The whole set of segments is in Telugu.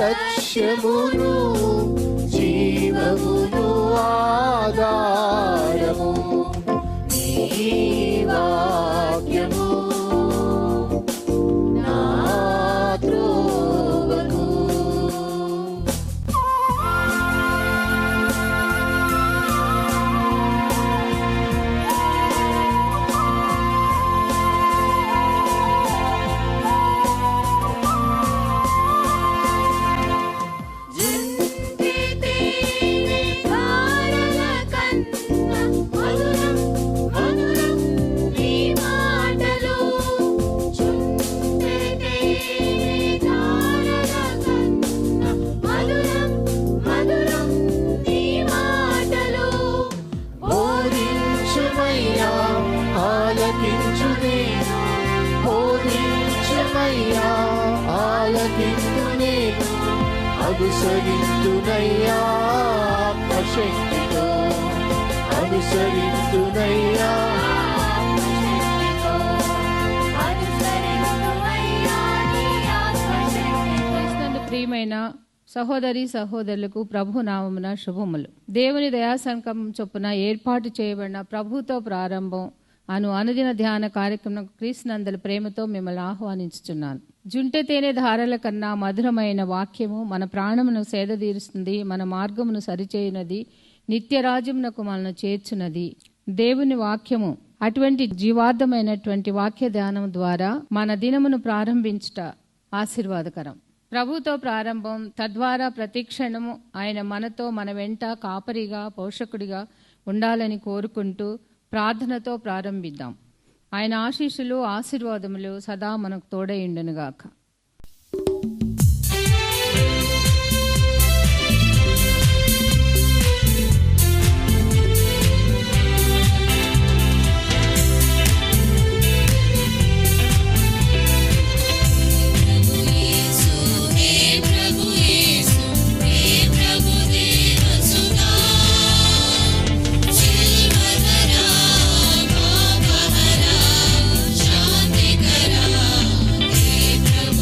లక్ష్యమును జీవమును ఆధారము నీ వాక్యము నా త్రోవకు. అనుసరింతునయ్యా ఆత్మశక్తితో, అనుసరింతునయ్యా. ప్రియమైన సహోదరి సహోదరులకు ప్రభు నామమున శుభములు. దేవుని దయాసంకల్పం చొప్పున ఏర్పాటు చేయబడిన ప్రభుతో ప్రారంభం అనుదిన ధ్యాన కార్యక్రమం క్రీస్తునందల ప్రేమతో మిమ్మల్ని ఆహ్వానించుచున్నాను. జుంటె తేనె ధారల కన్నా మధురమైన వాక్యము మన ప్రాణమును సేదతీరుస్తుంది, మన మార్గమును సరిచేయునది, నిత్యరాజ్యమునకు మనను చేర్చున్నది దేవుని వాక్యము. అటువంటి జీవార్థమైనటువంటి వాక్య ధ్యానం ద్వారా మన దినమును ప్రారంభించుట ఆశీర్వాదకరం. ప్రభుతో ప్రారంభం, తద్వారా ప్రతిక్షణము ఆయన మనతో, మన వెంట కాపరిగా, పోషకుడిగా ఉండాలని కోరుకుంటూ ప్రార్థనతో ప్రారంభిద్దాం. ఆయన ఆశీస్సులు ఆశీర్వాదములు సదా మనకు తోడైండునుగాక. Shante Kara, He Prabhu.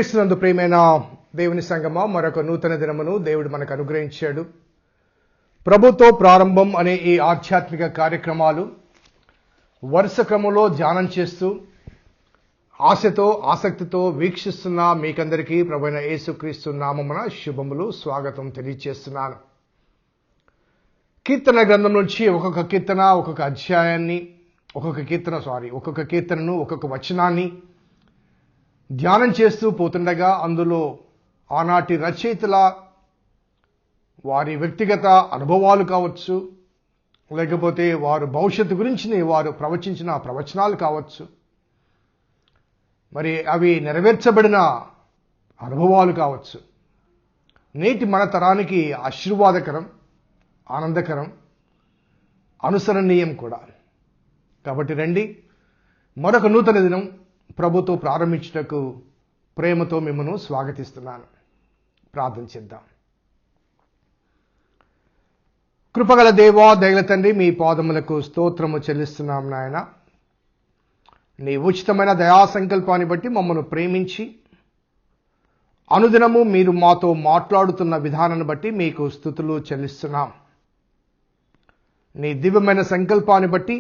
క్రీస్తునందు ప్రియమైన దేవుని సంగమా, మరొక నూతన దినమును దేవుడు మనకు అనుగ్రహించాడు. ప్రభుతో ప్రారంభం అనే ఈ ఆధ్యాత్మిక కార్యక్రమాలు వరుస క్రమంలో ధ్యానం చేస్తూ ఆశతో ఆసక్తితో వీక్షిస్తున్న మీకందరికీ ప్రభువైన యేసుక్రీస్తు నామమున శుభములు, స్వాగతం తెలియజేస్తున్నాను. కీర్తన గ్రంథం నుంచి ఒక్కొక్క కీర్తన, ఒక్కొక్క అధ్యాయాన్ని, ఒక్కొక్క కీర్తనను, ఒక్కొక్క వచనాన్ని ధ్యానం చేస్తూ పోతుండగా అందులో ఆనాటి రచయితల వారి వ్యక్తిగత అనుభవాలు కావచ్చు, లేకపోతే వారు భవిష్యత్తు గురించి వారు ప్రవచించిన ప్రవచనాలు కావచ్చు, మరి అవి నెరవేర్చబడిన అనుభవాలు కావచ్చు, నేటి మన తరానికి ఆశీర్వాదకరం, ఆనందకరం, అనుసరణీయం కూడా. కాబట్టి రండి, మరొక నూతన దినం ప్రభుతో ప్రారంభించుటకు ప్రేమతో మిమ్మల్ని స్వాగతిస్తున్నాను. ప్రార్థన చేద్దాం. కృపగల దేవా, దయగల తండ్రి, మీ పాదములకు స్తోత్రము చెల్లిస్తున్నాం నాయన. నీ ఉచితమైన దయా సంకల్పాన్ని బట్టి మమ్మల్ని ప్రేమించి అనుదినము మీరు మాతో మాట్లాడుతున్న విధానాన్ని బట్టి మీకు స్తుతులు చెల్లిస్తున్నాం. నీ దివ్యమైన సంకల్పాన్ని బట్టి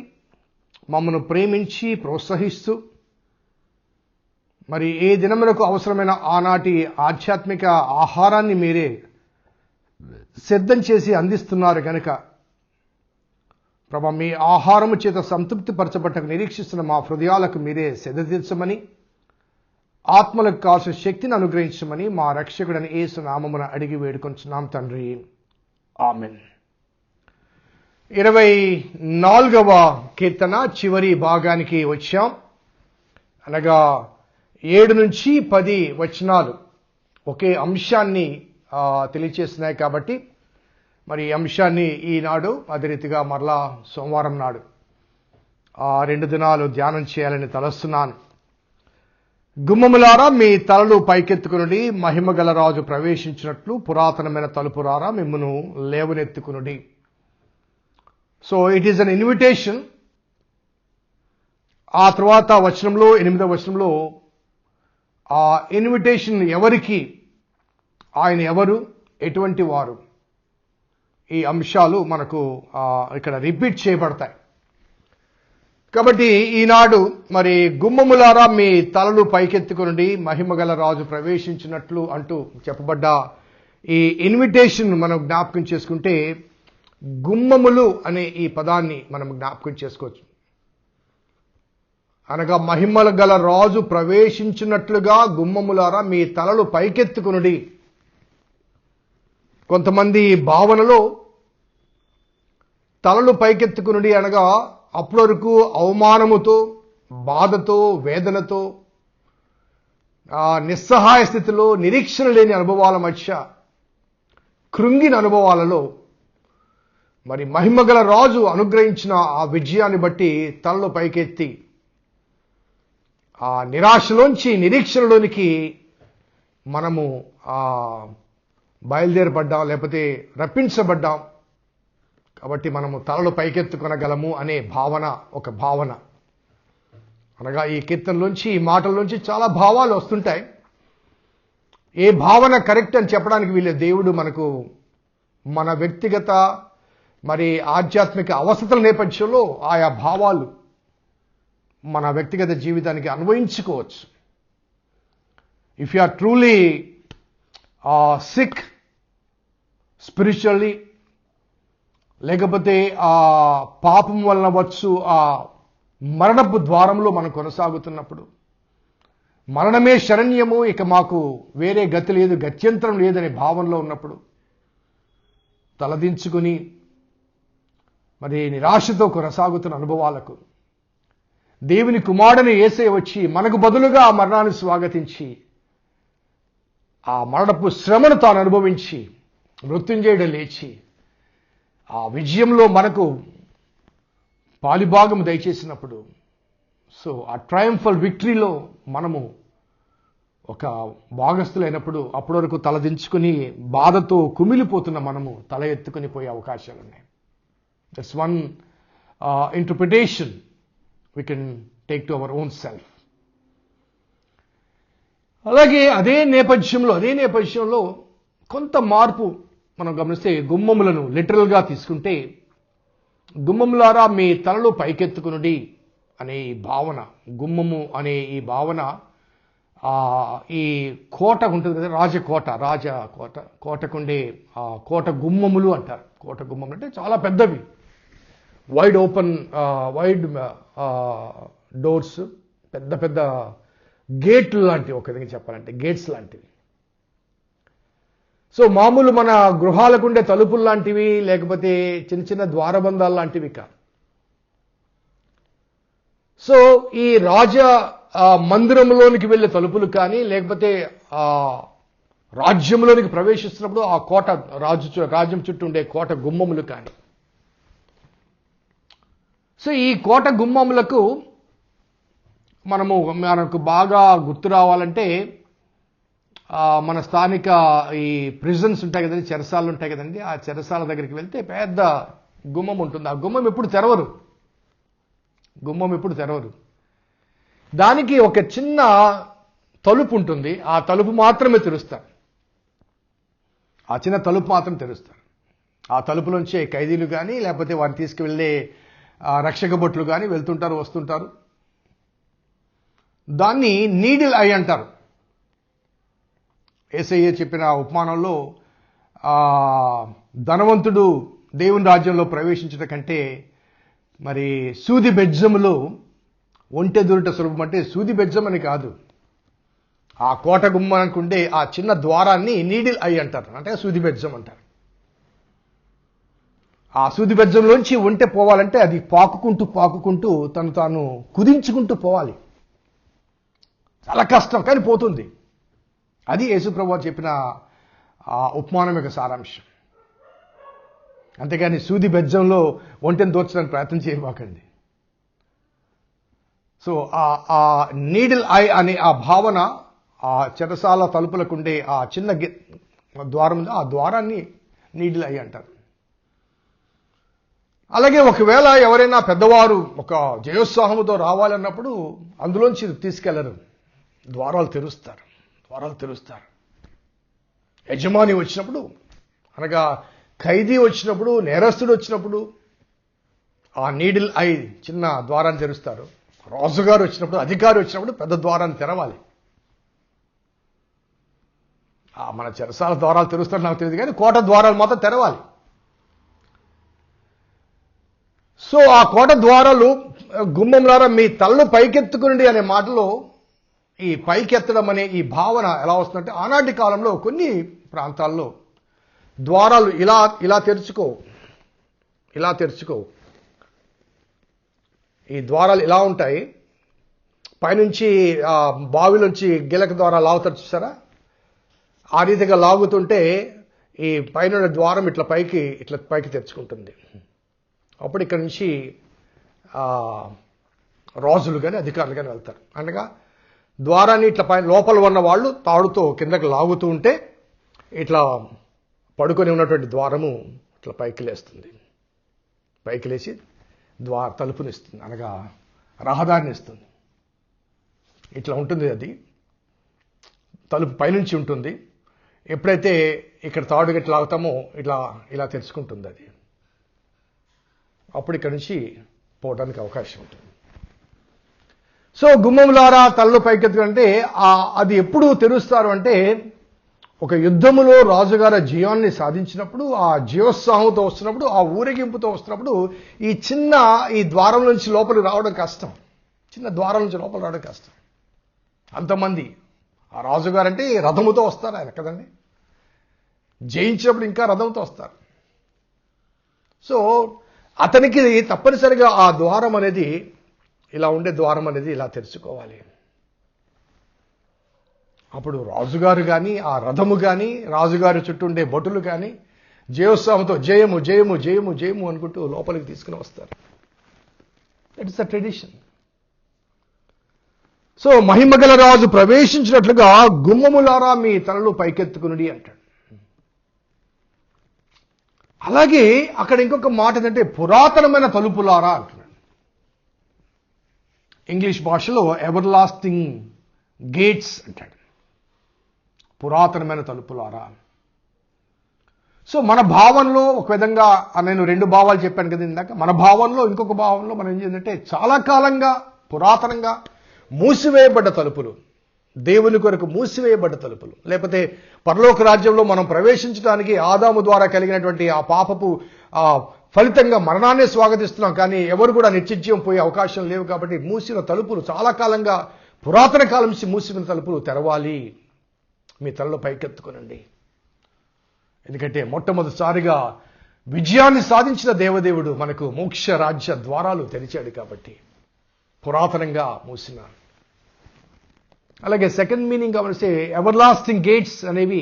మమ్మల్ని ప్రేమించి ప్రోత్సహిస్తూ మరి ఏ దినములకు అవసరమైన ఆనాటి ఆధ్యాత్మిక ఆహారాన్ని మీరే సిద్ధం చేసి అందిస్తున్నారు కనుక ప్రభా, మీ ఆహారము చేత సంతృప్తి పరచబట్టకు నిరీక్షిస్తున్న మా హృదయాలకు మీరే సిద్ధతీర్చమని, ఆత్మలకు కావాల్సిన శక్తిని అనుగ్రహించమని మా రక్షకుడని యేసు నామమున అడిగి వేడుకొంచున్నాం తండ్రి. ఆమెన్. 24వ కీర్తన చివరి భాగానికి వచ్చాం. అనగా 7 నుంచి 10 వచనాలు ఒకే అంశాన్ని తెలియచేస్తున్నాయి. కాబట్టి మరి ఈ అంశాన్ని ఈనాడు అదే రీతిగా మరలా సోమవారం నాడు 2 దినాలు ధ్యానం చేయాలని తలస్తున్నాను. గుమ్మములారా మీ తలలు పైకెత్తుకునుడి, మహిమ గల రాజు ప్రవేశించినట్లు పురాతనమైన తలుపులారా మిమ్మును లేవనెత్తుకునుడి. So it is an invitation. ఆ తర్వాత వచనంలో 8వ వచనంలో ఆ ఇన్విటేషన్ ఎవరికి, ఆయన ఎవరు, ఎటువంటి వారు, ఈ అంశాలు మనకు ఇక్కడ రిపీట్ చేయబడతాయి. కాబట్టి ఈనాడు మరి గుమ్మములారా మీ తలలు పైకెత్తుకునండి, మహిమగల రాజు ప్రవేశించినట్లు అంటూ చెప్పబడ్డ ఈ ఇన్విటేషన్ మనం జ్ఞాపకం చేసుకుంటే గుమ్మములు అనే ఈ పదాన్ని మనం జ్ఞాపకం చేసుకోవచ్చు. అనగా మహిమల గల రాజు ప్రవేశించినట్లుగా గుమ్మములారా మీ తలలు పైకెత్తుకునుడి. కొంతమంది భావనలో తలలు పైకెత్తుకునుడి అనగా అప్పటి వరకు అవమానముతో, బాధతో, వేదనతో, నిస్సహాయ స్థితిలో, నిరీక్షణ లేని అనుభవాల మధ్య, కృంగిన అనుభవాలలో మరి మహిమగల రాజు అనుగ్రహించిన ఆ విజయాన్ని బట్టి తలలు పైకెత్తి ఆ నిరాశలోంచి నిరీక్షణలోనికి మనము బయలుదేరబడ్డాం, లేకపోతే రప్పించబడ్డాం. కాబట్టి మనము తలలు పైకెత్తుకొనగలము అనే భావన, ఒక భావన. అనగా ఈ కీర్తనలోంచి, ఈ మాటల్లోంచి చాలా భావాలు వస్తుంటాయి. ఏ భావన కరెక్ట్ అని చెప్పడానికి వీళ్ళే. దేవుడు మనకు మన వ్యక్తిగత మరి ఆధ్యాత్మిక అవసరతల నేపథ్యంలో ఆయా భావాలు మన వ్యక్తిగత జీవితానికి అన్వయించుకోవచ్చు. If you are truly sick spiritually, లేకపోతే ఆ పాపం వలన వచ్చు ఆ మరణపు ద్వారంలో మనం కొనసాగుతున్నప్పుడు, మరణమే శరణ్యము, ఇక మాకు వేరే గతి లేదు, గత్యంతరం లేదనే భావనలో ఉన్నప్పుడు తలదించుకుని మరి నిరాశతో కొనసాగుతున్న అనుభవాలకు దేవుని కుమారుని యేసయ్య వచ్చి మనకు బదులుగా ఆ మరణాన్ని స్వాగతించి ఆ మరణపు శ్రమను తాను అనుభవించి మృత్యుంజయుడు లేచి ఆ విజయంలో మనకు పాలిభాగం దయచేసినప్పుడు, సో ఆ ట్రయంఫల్ విక్టరీలో మనము ఒక భాగస్థులైనప్పుడు అప్పటి వరకు తలదించుకుని బాధతో కుమిలిపోతున్న మనము తల ఎత్తుకుని పోయే అవకాశాలు ఉన్నాయి. That's one interpretation we can take to our own self. అలాగే అదే నేపథ్యంలో కొంత మార్పు మనం గమనిస్తే గుమ్మములను లిటరల్గా తీసుకుంటే, గుమ్మములారా మీ తలలు పైకెత్తుకునుడి అనే ఈ భావన, గుమ్మము అనే ఈ భావన ఈ కోట ఉంటుంది కదా, కోటకుండే కోట గుమ్మములు అంటారు. కోట గుమ్మములు అంటే చాలా పెద్దవి, వైడ్ డోర్స్, పెద్ద పెద్ద గేట్లు లాంటివి, ఒక విధంగా చెప్పాలంటే గేట్స్ లాంటివి. సో మామూలు మన గృహాలకుండే తలుపులు లాంటివి, లేకపోతే చిన్న చిన్న ద్వారబంధాలు లాంటివి కాదు. సో ఈ మందిరంలోనికి వెళ్ళే తలుపులు కానీ, లేకపోతే రాజ్యంలోనికి ప్రవేశిస్తున్నప్పుడు ఆ కోట రాజ్యం చుట్టూ ఉండే కోట గుమ్మములు కానీ. సో ఈ కోట గుమ్మములకు మనకు బాగా గుర్తు రావాలంటే, మన స్థానిక ఈ ప్రిజన్స్ ఉంటాయి కదండి, చెరసాలు ఉంటాయి కదండి, ఆ చెరసాల దగ్గరికి వెళ్తే పెద్ద గుమ్మం ఉంటుంది. ఆ గుమ్మం ఎప్పుడు తెరవరు. దానికి ఒక చిన్న తలుపు ఉంటుంది, ఆ తలుపు మాత్రమే తెరుస్తారు. ఆ చిన్న తలుపు మాత్రం తెరుస్తారు. ఆ తలుపులోంచే ఖైదీలు కానీ, లేకపోతే వారిని తీసుకువెళ్ళే రక్షక భటులు కానీ వెళ్తుంటారు, వస్తుంటారు. దాన్ని నీడిల్ ఐ అంటారు. యేసయ్య చెప్పిన ఉపమానంలో ధనవంతుడు దేవుని రాజ్యంలో ప్రవేశించడం కంటే మరి సూది బెజ్జములో ఒంటె దూరట సులభం. అంటే సూది బెజ్జం అని కాదు, ఆ కోట గుమ్మానికి ఉండే ఆ చిన్న ద్వారాన్ని నీడిల్ ఐ అంటారు, అంటే సూది బెజ్జం అంటారు. ఆ సూది బెజ్జంలోంచి ఒంటె పోవాలంటే అది పాకుకుంటూ తను తాను కుదించుకుంటూ పోవాలి. చాలా కష్టం, కానీ పోతుంది. అది యేసుప్రభువు చెప్పిన ఉపమానం యొక్క సారాంశం. అంతేగాని సూది బెజ్జంలో ఒంటెను దోర్చడానికి ప్రయత్నం చేయబాకండి. సో ఆ నీడిల్ ఐ అనే ఆ భావన ఆ చెరసాల తలుపులకుండే ఆ చిన్న ద్వారం, ఆ ద్వారాన్ని నీడిల్ ఐ అంటారు. అలాగే ఒకవేళ ఎవరైనా పెద్దవారు ఒక జయోత్సాహముతో రావాలన్నప్పుడు అందులోంచి తీసుకెళ్లరు, ద్వారాలు తెరుస్తారు. యజమాని వచ్చినప్పుడు, అనగా ఖైదీ వచ్చినప్పుడు, నేరస్తుడు వచ్చినప్పుడు ఆ నీడిల్ ఐ చిన్న ద్వారాన్ని తెరుస్తారు. రాజుగారు వచ్చినప్పుడు, అధికారి వచ్చినప్పుడు పెద్ద ద్వారాన్ని తెరవాలి. మన చెరసాల ద్వారాలు తెరుస్తారు నాకు తెలియదు, కానీ కోట ద్వారాలు మాత్రం తెరవాలి. సో ఆ కోట ద్వారాలు, గుమ్మంలారా మీ తలలు పైకెత్తుకునండి అనే మాటలో ఈ పైకెత్తడం అనే ఈ భావన ఎలా వస్తుందంటే, ఆనాటి కాలంలో కొన్ని ప్రాంతాల్లో ద్వారాలు ఇలా తెరుచుకో, ఈ ద్వారాలు ఇలా ఉంటాయి. పైనుంచి బావిలోంచి గిలక ద్వారా లాగుతారు చూసారా, ఆ రీతిగా లాగుతుంటే ఈ పైన ద్వారం ఇట్లా పైకి తెరుచుకుంటుంది. అప్పుడు ఇక్కడ నుంచి రాజులు కానీ అధికారులు కానీ వెళ్తారు. అనగా ద్వారాన్ని ఇట్లా పైన లోపల ఉన్న వాళ్ళు తాడుతో కిందకి లాగుతూ ఉంటే ఇట్లా పడుకొని ఉన్నటువంటి ద్వారము ఇట్లా పైకి లేచి తలుపునిస్తుంది, అనగా రహదారిని ఇస్తుంది. ఇట్లా ఉంటుంది, అది తలుపు పైనుంచి ఉంటుంది. ఎప్పుడైతే ఇక్కడ తాడు గట్టి లాగుతామో ఇలా తెరుచుకుంటుంది అది. అప్పుడు ఇక్కడ నుంచి పోవడానికి అవకాశం ఉంటుంది. సో గుమ్మములారా తలలు పైకెత్తుకంటే అది ఎప్పుడు తెరుస్తారు అంటే, ఒక యుద్ధములో రాజుగారు జయాన్ని సాధించినప్పుడు, ఆ జయోత్సాహంతో వస్తున్నప్పుడు, ఆ ఊరేగింపుతో వస్తున్నప్పుడు ఈ ద్వారం నుంచి లోపలికి రావడం కష్టం. చిన్న ద్వారం నుంచి లోపలికి రావడం కష్టం. అంతమంది ఆ రాజుగారు అంటే రథముతో వస్తారు ఆయన కదండి, జయించినప్పుడు ఇంకా రథంతో వస్తారు. సో అతనికి తప్పనిసరిగా ఆ ద్వారం అనేది, ఇలా ఉండే ద్వారం అనేది ఇలా తెరుచుకోవాలి. అప్పుడు రాజుగారు కానీ, ఆ రథము కానీ, రాజుగారి చుట్టూ ఉండే భటులు కానీ జయోత్సాహంతో జయము జయము జయము జయము అనుకుంటూ లోపలికి తీసుకుని వస్తారు. That is the tradition. So మహిమగల రాజు ప్రవేశించినట్లుగా గుమ్మములారా మీ తలలు పైకెత్తుకునుడి అంటాడు. అలాగే అక్కడ ఇంకొక మాట ఏంటంటే, పురాతనమైన తలుపులారా అంటున్నాడు. ఇంగ్లీష్ భాషలో ఎవర్ లాస్టింగ్ గేట్స్ అంటాడు. పురాతనమైన తలుపులారా. సో మన భావనలో ఒక విధంగా, నేను 2 భావాలు చెప్పాను కదా ఇందాక, మన భావనలో ఇంకొక భావనలో మనం ఏం చేయాలంటే చాలా కాలంగా పురాతనంగా మూసివేయబడ్డ తలుపులు, దేవుని కొరకు మూసివేయబడ్డ తలుపులు, లేకపోతే పరలోక రాజ్యంలో మనం ప్రవేశించడానికి ఆదాము ద్వారా కలిగినటువంటి ఆ పాపపు ఫలితంగా మరణాన్ని స్వాగతిస్తున్నాం, కానీ ఎవరు కూడా నిత్యజీవం పోయే అవకాశం లేవు. కాబట్టి మూసిన తలుపులు, చాలా కాలంగా పురాతన కాలం నుంచి మూసిన తలుపులు తెరవాలి. మీ తలలో పైకెత్తుకోనండి. ఎందుకంటే మొట్టమొదటిసారిగా విజయాన్ని సాధించిన దేవదేవుడు మనకు మోక్ష రాజ్య ద్వారాలు తెరిచాడు. కాబట్టి పురాతనంగా మూసిన. అలాగే సెకండ్ మీనింగ్ గమనిస్తే ఎవర్ లాస్టింగ్ గేట్స్ అనేవి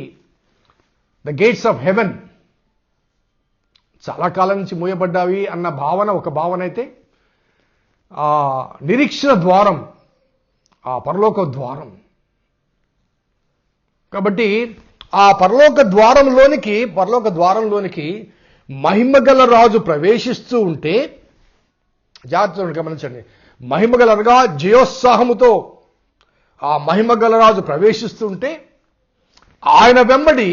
ద గేట్స్ ఆఫ్ హెవెన్, చాలా కాలం నుంచి మూయబడ్డావి అన్న భావన ఒక భావన అయితే, ఆ నిరీక్షణ ద్వారం, ఆ పరలోక ద్వారం. కాబట్టి ఆ పరలోక ద్వారంలోనికి మహిమగల రాజు ప్రవేశిస్తూ ఉంటే, జాగ్రత్తగా గమనించండి, మహిమగల అనగా జయోత్సాహముతో ఆ మహిమగల రాజు ప్రవేశిస్తుంటే ఆయన వెంబడి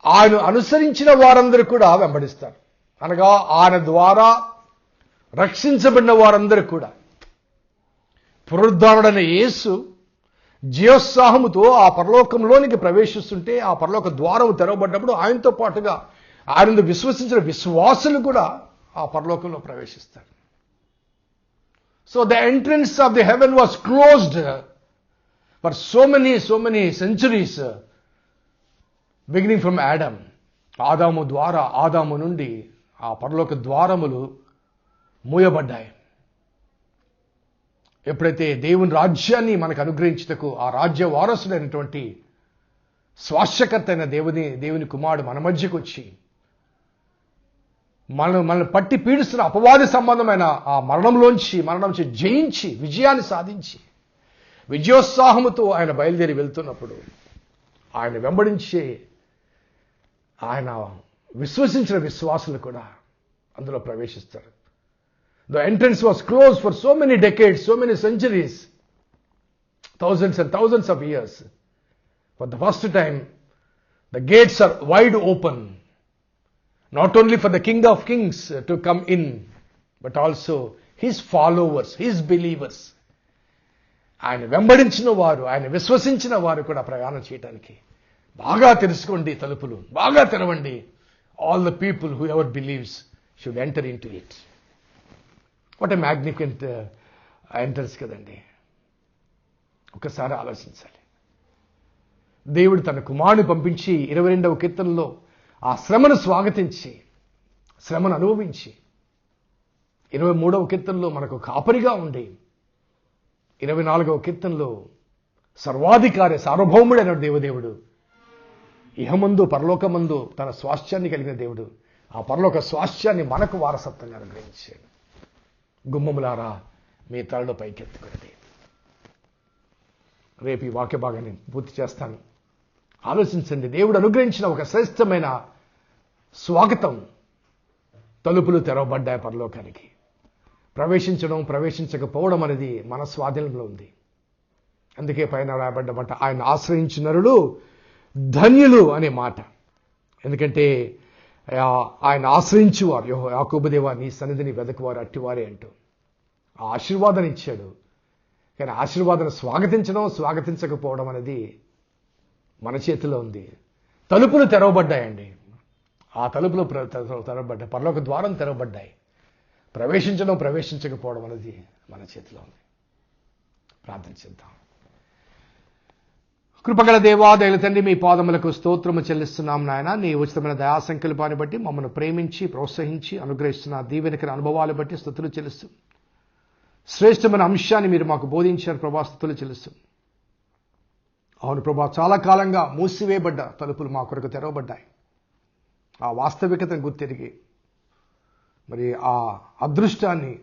ఆయన అనుసరించిన వారందరూ కూడా వెంబడిస్తారు. అనగా ఆయన ద్వారా రక్షించబడిన వారందరూ కూడా. పునరుద్ధానుడైన యేసు జయోత్సాహముతో ఆ పరలోకంలోనికి ప్రవేశిస్తుంటే, ఆ పరలోక ద్వారం తెరవబడ్డప్పుడు ఆయనతో పాటుగా ఆయన విశ్వసించిన విశ్వాసులు కూడా ఆ పరలోకంలో ప్రవేశిస్తారు. So the entrance of the heaven was closed for so many centuries, beginning from Adam. ఆదాము నుండి ఆ పరలోక ద్వారములు మూయబడ్డాయి. ఎప్పుడైతే దేవుని రాజ్యాన్ని మనకు అనుగ్రహించుటకు ఆ రాజ్య వారసుడైనటువంటి శాశ్వతకర్త అయిన దేవుని కుమారుడు మన మధ్యకు వచ్చి మనల్ని పట్టి పీడిస్తున్న అపవాది సంబంధమైన ఆ మరణం నుంచి జయించి విజయాన్ని సాధించి విజయోత్సాహముతో ఆయన బయలుదేరి వెళ్తున్నప్పుడు ఆయన వెంబడించే ఆయన విశ్వసించిన విశ్వాసులు కూడా అందులో ప్రవేశిస్తారు. The entrance was closed for so many decades, so many centuries, thousands and thousands of years. For the first time, the gates are wide open. Not only for the King of Kings to come in, but also his followers, his believers. ఆయన వెంబడించిన వారు, ఆయన విశ్వసించిన వారు కూడా ప్రయాణం చేయడానికి బాగా తెలుసుకోండి, తలుపులు బాగా తెరవండి. All the people who ever believes should enter into it. What a magnificent entrance కదండి. ఒకసారి ఆలోచించాలి. దేవుడు తన కుమారుని పంపించి 22వ కీర్తనలో ఆ శ్రమను స్వాగతించి, శ్రమను అనుభవించి, 23వ కీర్తనలో మనకు కాపరిగా ఉండి, 24వ కీర్తనలో సర్వాధికారి సార్వభౌముడైన దేవదేవుడు, ఇహమందు పరలోకమందు తన స్వాస్థ్యాన్ని కలిగిన దేవుడు ఆ పరలోక స్వాస్థ్యాన్ని మనకు వారసత్వంగా అనుగ్రహించాడు. గుమ్మములారా మీ తలలో పైకెత్తుకున్నది. రేపు ఈ వాక్య భాగాన్ని పూర్తి చేస్తాను. ఆలోచించండి. దేవుడు అనుగ్రహించిన ఒక శ్రేష్టమైన స్వాగతం. తలుపులు తెరవబడ్డాయి పరలోకానికి. ప్రవేశించకపోవడం అనేది మన స్వాధీనంలో ఉంది. అందుకే పైన రాయబడ్డమాట ఆయన ఆశ్రయించినరులు ధన్యులు అనే మాట. ఎందుకంటే ఆయన ఆశ్రయించువారు, యాకోబు దేవా నీ సన్నిధిని వెదకువారు అట్టివారే అంటూ ఆ ఆశీర్వాదాన్ని ఇచ్చాడు. కానీ ఆశీర్వాదాన్ని స్వాగతించకపోవడం అనేది మన చేతిలో ఉంది. తలుపులు తెరవబడ్డాయండి. ఆ తలుపులు తెరవబడ్డాయి, పరలోక ద్వారం తెరవబడ్డాయి. ప్రవేశించకపోవడం అనేది మన చేతిలో ఉంది. ప్రార్థన చేద్దాం. కృపగల దేవా, దయల తండ్రి, మీ పాదములకు స్తోత్రము చెల్లిస్తున్నాం నాయన. నీ ఉచితమైన దయా సంకల్పాన్ని బట్టి మమ్మల్ని ప్రేమించి ప్రోత్సహించి అనుగ్రహిస్తున్న దీవెనకర అనుభవాలు బట్టి స్తుతులు చెల్లిస్తూ, శ్రేష్టమైన అంశాన్ని మీరు మాకు బోధించారు ప్రభా, స్తుతులు చెల్లిస్తూ. అవును ప్రభా, చాలా కాలంగా మూసివేయబడ్డ తలుపులు మా కొరకు తెరవబడ్డాయి. ఆ వాస్తవికతను గుర్తెరిగి మరి ఆ అదృష్టాన్ని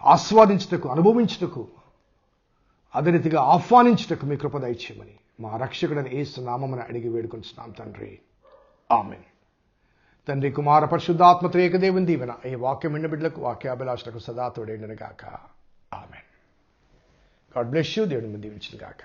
ఆస్వాదించుటకు, అనుభవించుటకు, అదే రీతిగా ఆహ్వానించుటకు మీ కృప దయచేయమని మా రక్షకుడైన యేసు నామమున అడిగి వేడుకొంచున్నాం తండ్రి. ఆమేన్. తండ్రి, కుమార పరిశుద్ధాత్మ త్రియేక దేవుని దీవెన ఈ వాక్యం విన్న బిడ్డలకు, వాక్యాభిలాషులకు సదా తోడైండును గాక. ఆమేన్. God bless you. దేవుని దీవించును గాక.